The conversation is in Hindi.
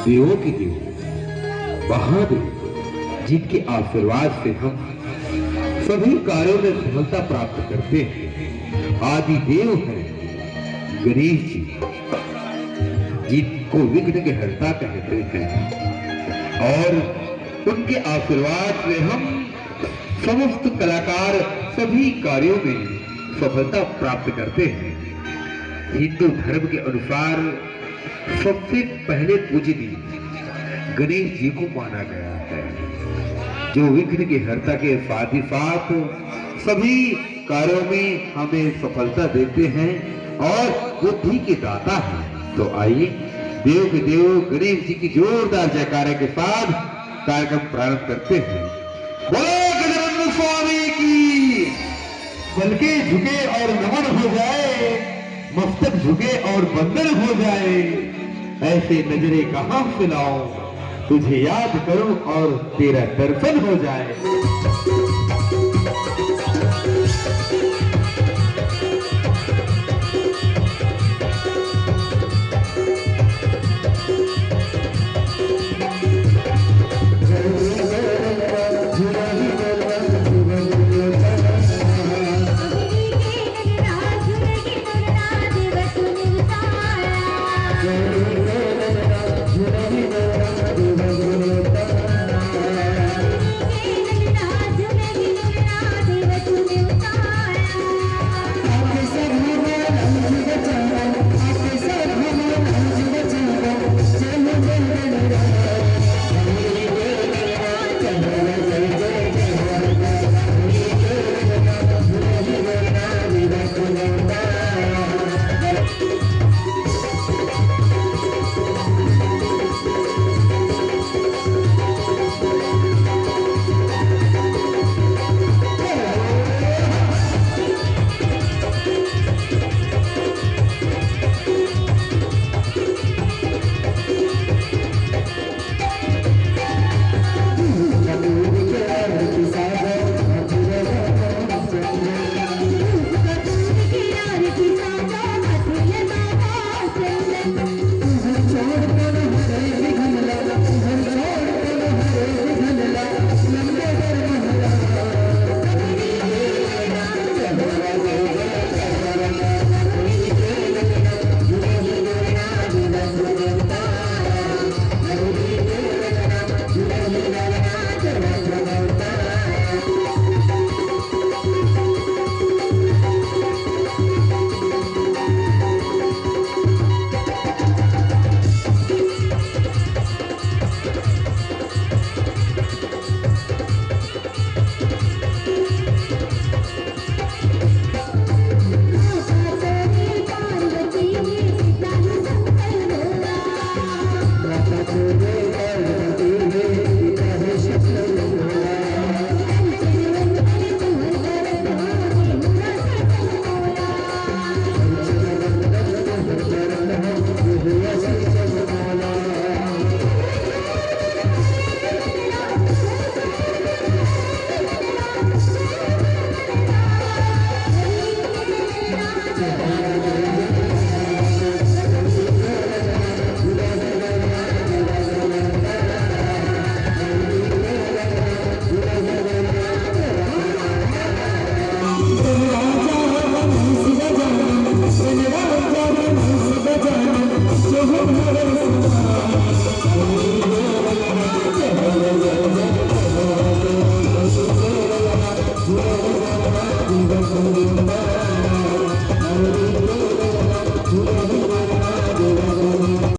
देवों के देव महादेव, जिनके आशीर्वाद से हम सभी कार्यों में सफलता प्राप्त करते हैं, आदि देव हैं गणेश जी, जिनको विघ्न के हर्ता कहते हैं। और उनके आशीर्वाद से हम समस्त कलाकार सभी कार्यों में सफलता प्राप्त करते हैं। हिंदू धर्म के अनुसार सबसे पहले पूजनीय गणेश जी को माना गया है, जो विघ्न के हर्ता के साथ ही साथ सभी कार्यों में हमें सफलता देते हैं और बुद्धि के दाता हैं। तो आइए देव के देव गणेश जी की जोरदार जयकारे के साथ कार्यक्रम प्रारंभ करते हैं। बोलो गजानन स्वामी की। बल्कि झुके और नमन हो जाए, मस्तक झुके और बंदन हो जाए, ऐसे नजरे कहां से लाऊं, तुझे याद करूं और तेरा दर्शन हो जाए।